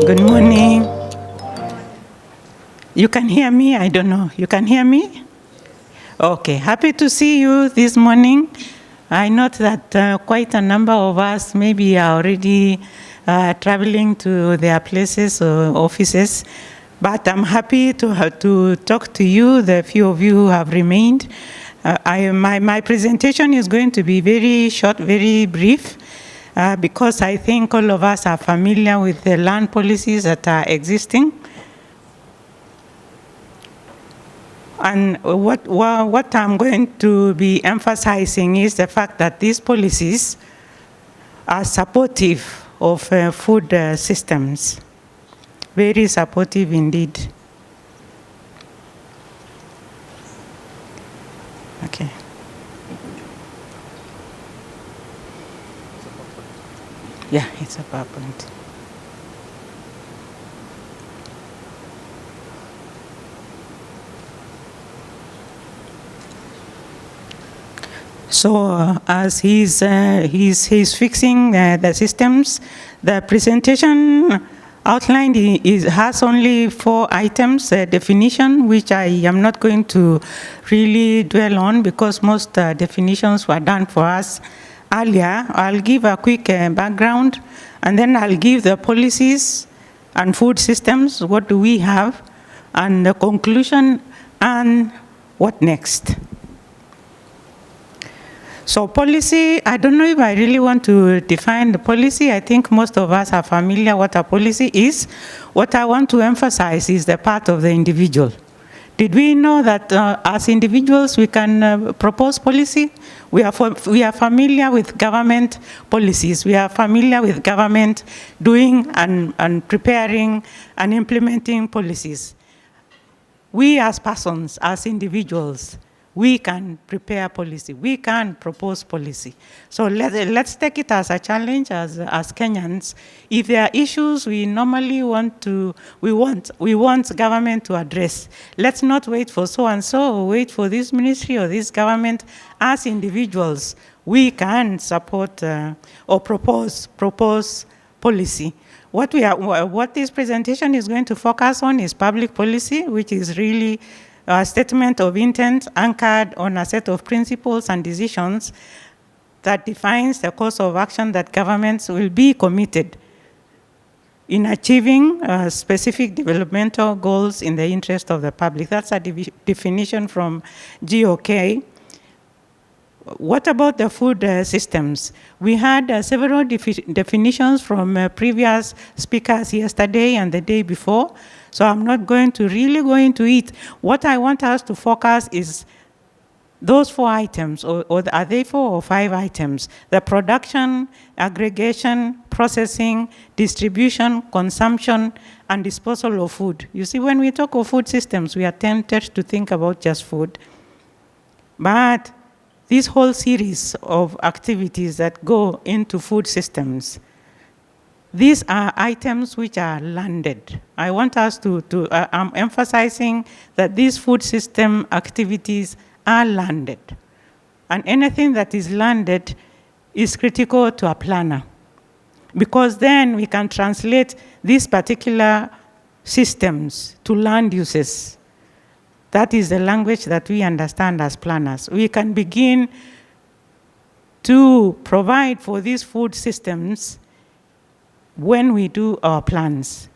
Good morning. You can hear me? I don't know. You can hear me? Okay. Happy to see you this morning. I note that quite a number of us maybe are already traveling to their places or offices, but I'm happy to have to talk to you, the few of you who have remained. My presentation is going to be very short, very brief, because I think all of us are familiar with the land policies that are existing. And what I'm going to be emphasizing is the fact that these policies are supportive of food systems, very supportive indeed. Okay. Yeah, it's a PowerPoint. So as he's fixing the systems, the presentation outlined has only 4 items, definition, which I am not going to really dwell on because most definitions were done for us earlier. I'll give a quick background, and then I'll give the policies and food systems, what do we have, and the conclusion, and what next. So policy, I don't know if I really want to define the policy. I think most of us are familiar what a policy is. What I want to emphasize is the part of the individual. Did we know that as individuals we can propose policy? We are familiar with government policies. We are familiar with government doing and preparing and implementing policies. We as persons, as individuals, we can prepare policy. We can propose policy. So let's take it as a challenge as Kenyans. If there are issues we normally want government to address, let's not wait for so-and-so or wait for this ministry or this government. As individuals, we can support or propose policy. What this presentation is going to focus on is public policy, which is really a statement of intent anchored on a set of principles and decisions that defines the course of action that governments will be committed in achieving specific developmental goals in the interest of the public. That's a definition from GOK. What about the food systems? We had several definitions from previous speakers yesterday and the day before, so I'm not going to really go into it. What I want us to focus is those 4 items, or are they 4 or 5 items? The production, aggregation, processing, distribution, consumption, and disposal of food. You see, when we talk of food systems, we are tempted to think about just food. But this whole series of activities that go into food systems, these are items which are landed. I want us I'm emphasizing that these food system activities are landed. And anything that is landed is critical to a planner, because then we can translate these particular systems to land uses. That is the language that we understand as planners. We can begin to provide for these food systems when we do our plans.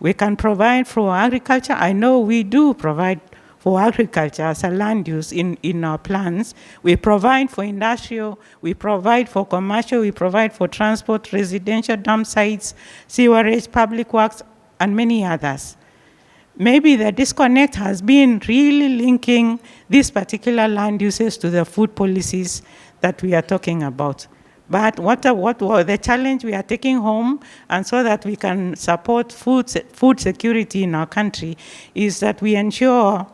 We can provide for agriculture. I know we do provide for agriculture as a land use in our plans. We provide for industrial, we provide for commercial, we provide for transport, residential dump sites, sewerage, public works, and many others. Maybe the disconnect has been really linking these particular land uses to the food policies that we are talking about. But what the challenge we are taking home, and so that we can support food security in our country, is that we ensure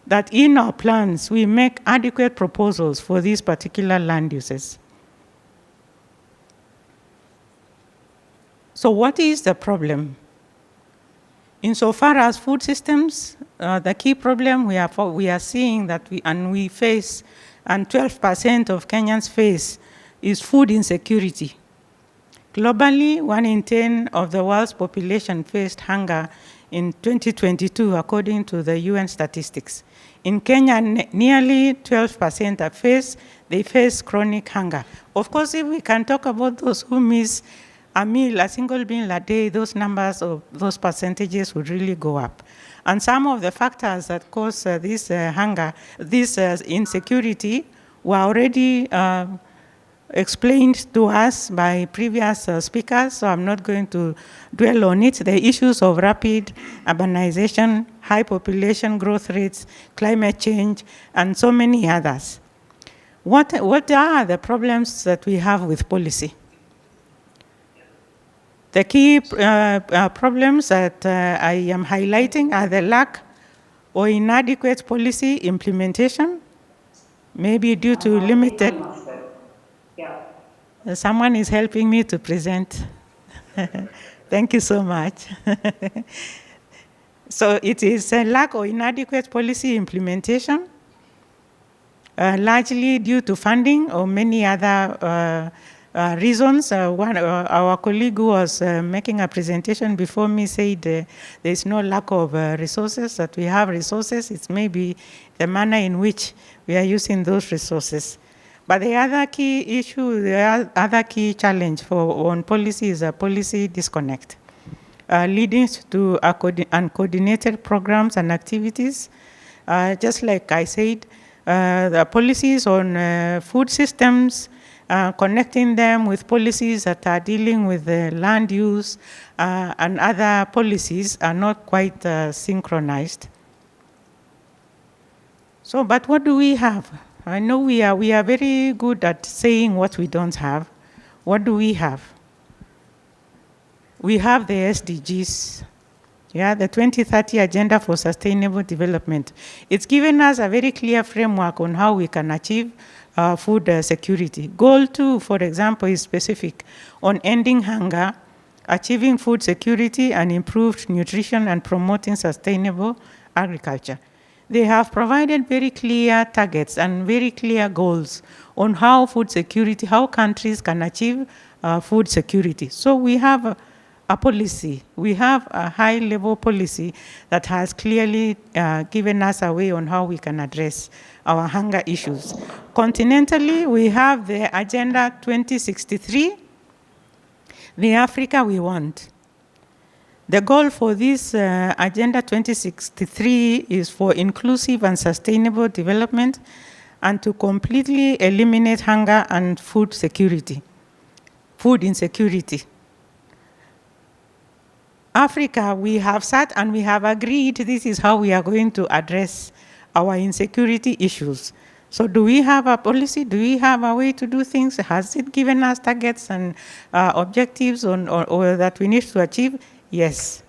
that in our plans we make adequate proposals for these particular land uses. So what is the problem? Insofar as food systems, the key problem we are seeing that we face, and 12% of Kenyans face, is food insecurity. Globally, 1 in 10 of the world's population faced hunger in 2022, according to the UN statistics. In Kenya, nearly 12% they face chronic hunger. Of course, if we can talk about those who miss a meal, a single meal a day, those numbers or those percentages would really go up. And some of the factors that cause this hunger, this insecurity, were already explained to us by previous speakers, so I'm not going to dwell on it. The issues of rapid urbanization, high population growth rates, climate change, and so many others. What are the problems that we have with policy? The key problems that I am highlighting are the lack or inadequate policy implementation, maybe due to limited. Someone is helping me to present. Thank you so much. So it is a lack or inadequate policy implementation, largely due to funding or many other reasons. Our colleague who was making a presentation before me said there is no lack of resources, that we have resources. It's maybe the manner in which we are using those resources. But the other key issue, the other key challenge on policy is a policy disconnect, leading to uncoordinated programs and activities. Just like I said, the policies on food systems, connecting them with policies that are dealing with the land use and other policies are not quite synchronized. So, but what do we have? I know we are very good at saying what we don't have. What do we have? We have the SDGs, the 2030 Agenda for Sustainable Development. It's given us a very clear framework on how we can achieve food security. Goal 2, for example, is specific on ending hunger, achieving food security, and improved nutrition and promoting sustainable agriculture. They have provided very clear targets and very clear goals on how food security, how countries can achieve food security. So we have a policy, we have a high-level policy that has clearly given us a way on how we can address our hunger issues. Continentally, we have the Agenda 2063, the Africa we want. The goal for this Agenda 2063 is for inclusive and sustainable development and to completely eliminate hunger and food insecurity. Africa, we have sat and we have agreed this is how we are going to address our insecurity issues. So do we have a policy? Do we have a way to do things? Has it given us targets and objectives or that we need to achieve? Yes.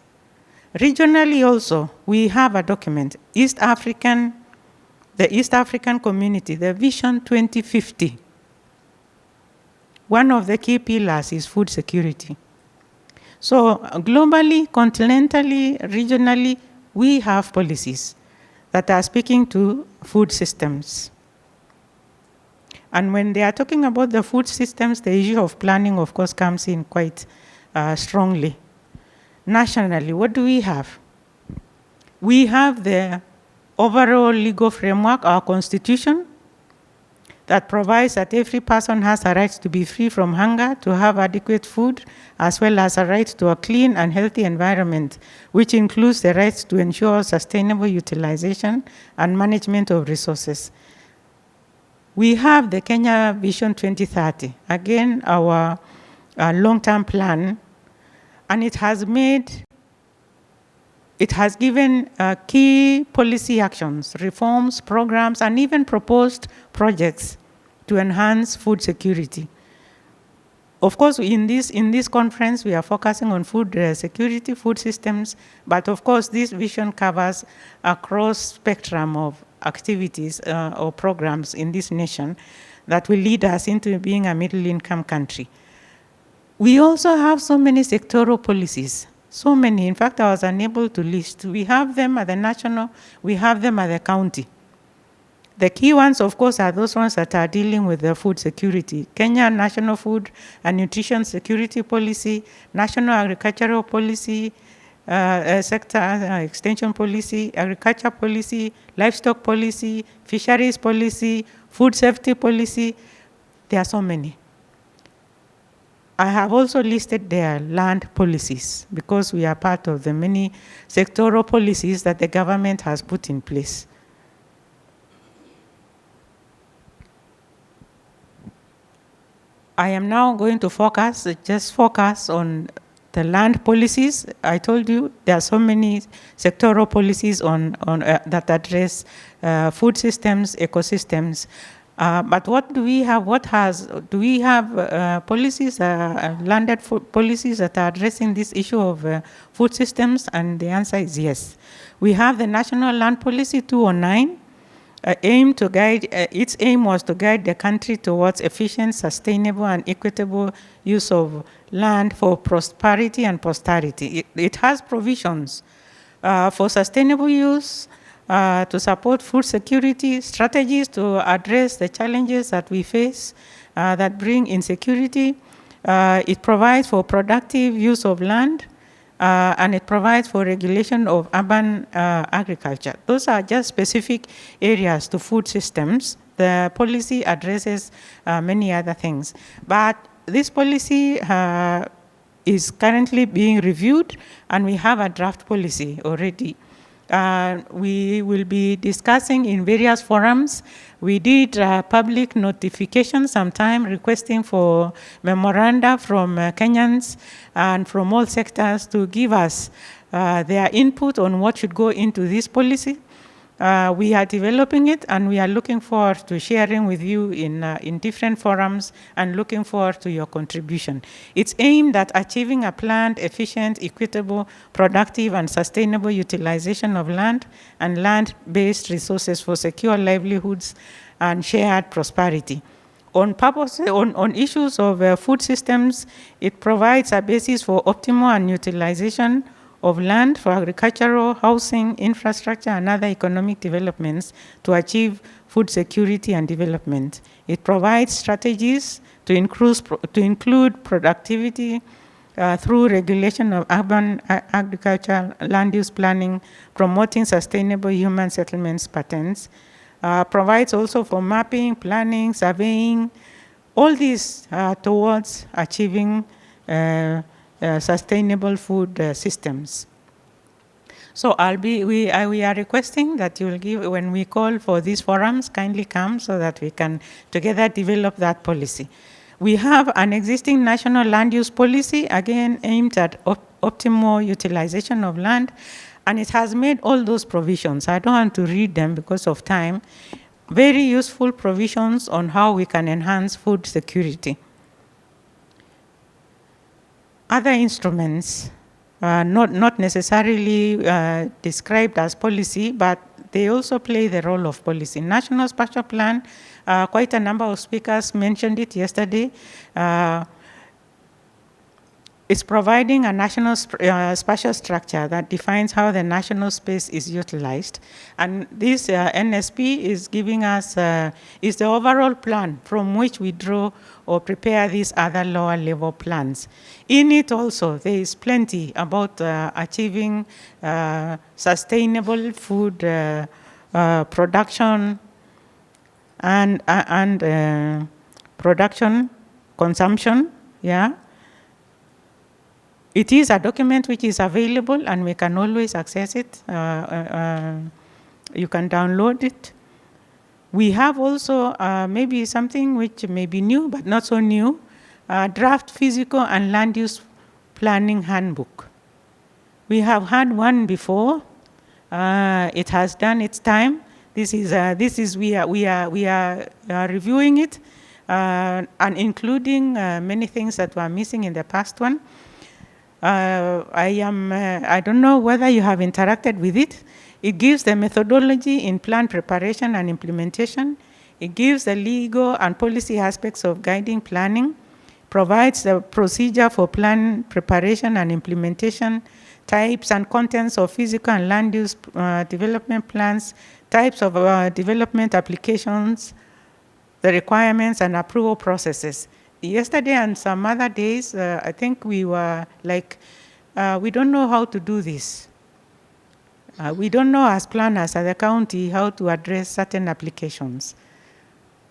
Regionally also, we have a document, the East African Community, the Vision 2050. One of the key pillars is food security. So globally, continentally, regionally, we have policies that are speaking to food systems. And when they are talking about the food systems, the issue of planning, of course, comes in quite strongly. Nationally, what do we have? We have the overall legal framework, our constitution, that provides that every person has a right to be free from hunger, to have adequate food, as well as a right to a clean and healthy environment, which includes the right to ensure sustainable utilization and management of resources. We have the Kenya Vision 2030, again, our long-term plan, and it has given key policy actions, reforms, programs, and even proposed projects to enhance food security. Of course, in this conference, we are focusing on food security, food systems, but of course, this vision covers a cross-spectrum of activities or programs in this nation that will lead us into being a middle-income country. We also have so many sectoral policies, so many. In fact, I was unable to list. We have them at the national, we have them at the county. The key ones, of course, are those ones that are dealing with the food security. Kenya National Food and Nutrition Security Policy, National Agricultural Policy, Sector Extension Policy, Agriculture Policy, Livestock Policy, Fisheries Policy, Food Safety Policy. There are so many. I have also listed their land policies because we are part of the many sectoral policies that the government has put in place. I am now going to focus on the land policies. I told you there are so many sectoral policies that address food systems, ecosystems. But what do we have? Do we have policies, landed policies that are addressing this issue of food systems? And the answer is yes. We have the National Land Policy 209. Its aim was to guide the country towards efficient, sustainable, and equitable use of land for prosperity and posterity. It has provisions for sustainable use, to support food security, strategies to address the challenges that we face that bring insecurity. It provides for productive use of land, and it provides for regulation of urban agriculture. Those are just specific areas to food systems. The policy addresses many other things. But this policy is currently being reviewed, and we have a draft policy already. We will be discussing in various forums. We did public notification sometime requesting for memoranda from Kenyans and from all sectors to give us their input on what should go into this policy. We are developing it, and we are looking forward to sharing with you in different forums and looking forward to your contribution. It's aimed at achieving a planned, efficient, equitable, productive, and sustainable utilization of land and land-based resources for secure livelihoods and shared prosperity. On issues of food systems, it provides a basis for optimal and utilization of land for agricultural, housing, infrastructure, and other economic developments to achieve food security and development. It provides strategies to include productivity through regulation of urban agriculture, land use planning, promoting sustainable human settlements patterns, provides also for mapping, planning, surveying, all these towards achieving sustainable food systems. So we are requesting that you will give, when we call for these forums, kindly come so that we can together develop that policy. We have an existing national land use policy, again aimed at optimal utilization of land, and it has made all those provisions. I don't want to read them because of time. Very useful provisions on how we can enhance food security. Other instruments, not necessarily described as policy, but they also play the role of policy. National Spatial Plan, quite a number of speakers mentioned it yesterday. It's providing a national spatial structure that defines how the national space is utilized. And this NSP is giving us, is the overall plan from which we draw or prepare these other lower level plans. In it also, there is plenty about achieving sustainable food production and production, consumption, yeah. It is a document which is available and we can always access it. You can download it. We have also maybe something which may be new but not so new, draft physical and land use planning handbook. We have had one before. It has done its time. We are reviewing it and including many things that were missing in the past one. I don't know whether you have interacted with it. It gives the methodology in plan preparation and implementation. It gives the legal and policy aspects of guiding planning, provides the procedure for plan preparation and implementation, types and contents of physical and land use development plans, types of development applications, the requirements and approval processes. Yesterday and some other days, I think we were like, we don't know how to do this. We don't know as planners at the county how to address certain applications.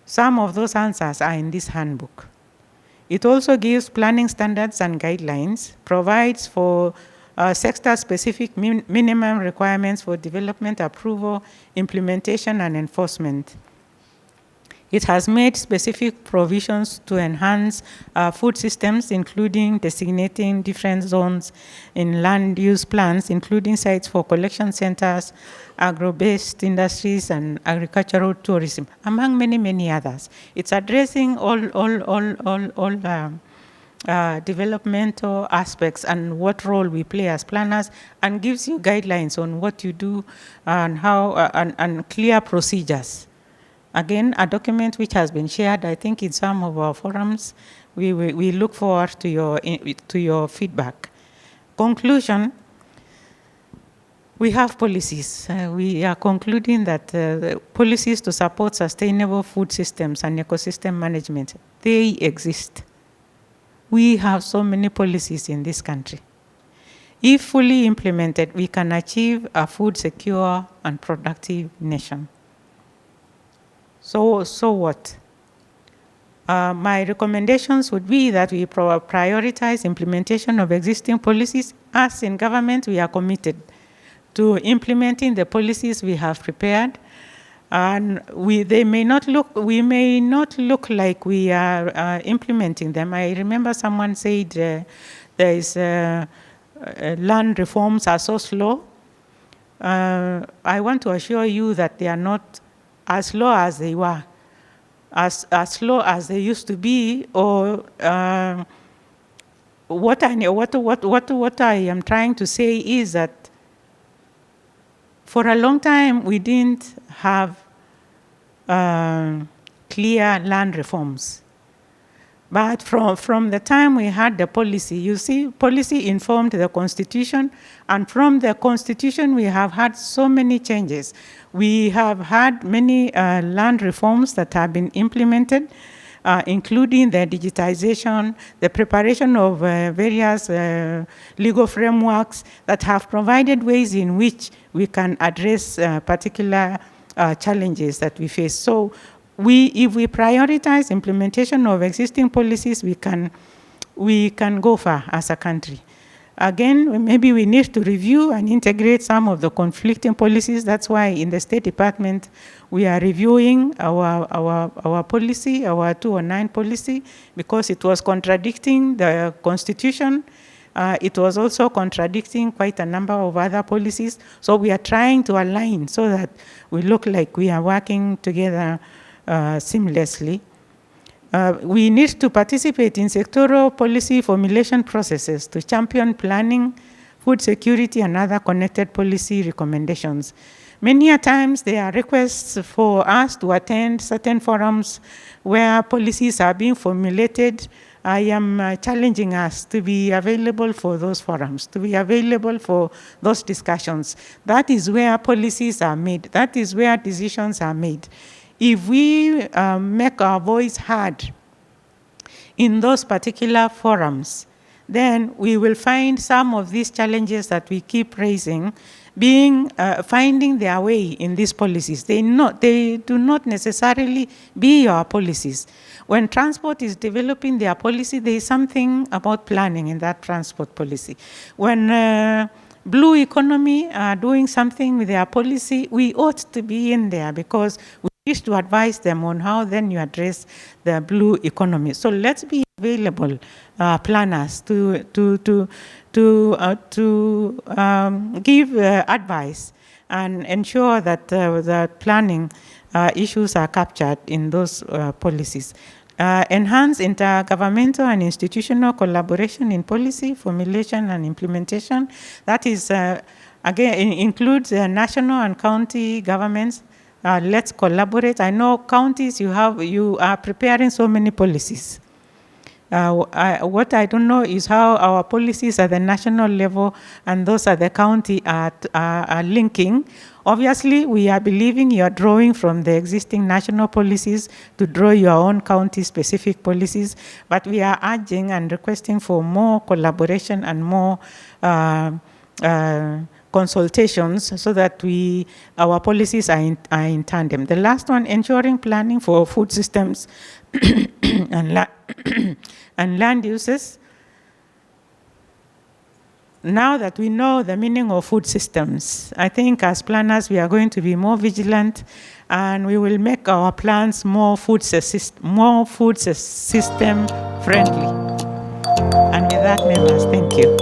Some of those answers are in this handbook. It also gives planning standards and guidelines, provides for sector-specific minimum requirements for development approval, implementation, and enforcement. It has made specific provisions to enhance food systems, including designating different zones in land use plans, including sites for collection centers, agro-based industries, and agricultural tourism, among many, many others. It's addressing all developmental aspects and what role we play as planners, and gives you guidelines on what you do and how, and clear procedures. Again, a document which has been shared, I think, in some of our forums. We look forward to your feedback. Conclusion, we have policies. We are concluding that policies to support sustainable food systems and ecosystem management, they exist. We have so many policies in this country. If fully implemented, we can achieve a food secure and productive nation. So what? My recommendations would be that we prioritize implementation of existing policies. As in government, we are committed to implementing the policies we have prepared, and we may not look like we are implementing them. I remember someone said land reforms are so slow. I want to assure you that they are not as slow as they were, as slow as they used to be, or what I am trying to say is that for a long time we didn't have clear land reforms. But from the time we had the policy, you see, policy informed the Constitution, and from the Constitution we have had so many changes. We have had many land reforms that have been implemented, including the digitization, the preparation of various legal frameworks that have provided ways in which we can address particular challenges that we face. So if we prioritize implementation of existing policies, we can go far as a country. Again, maybe we need to review and integrate some of the conflicting policies. That's why in the State Department, we are reviewing our policy, our 209 policy, because it was contradicting the Constitution. It was also contradicting quite a number of other policies. So we are trying to align so that we look like we are working together seamlessly. We need to participate in sectoral policy formulation processes to champion planning, food security, and other connected policy recommendations. Many a times there are requests for us to attend certain forums where policies are being formulated. I am challenging us to be available for those forums, to be available for those discussions. That is where policies are made. That is where decisions are made. If we make our voice heard in those particular forums, then we will find some of these challenges that we keep raising finding their way in these policies. They do not necessarily be our policies. When transport is developing their policy, there is something about planning in that transport policy. When Blue Economy are doing something with their policy, we ought to be in there because we wish to advise them on how then you address the blue economy. So let's be available, planners, to give advice and ensure that the planning issues are captured in those policies. Enhance intergovernmental and institutional collaboration in policy formulation and implementation. That is, again, includes national and county governments. Let's collaborate. I know counties, you are preparing so many policies. What I don't know is how our policies at the national level and those at the county are linking. Obviously, we are believing you are drawing from the existing national policies to draw your own county-specific policies, but we are urging and requesting for more collaboration and more consultations so that our policies are in tandem. The last one, ensuring planning for food systems and and land uses. Now that we know the meaning of food systems, I think as planners we are going to be more vigilant, and we will make our plans more food system friendly. And with that, members, thank you.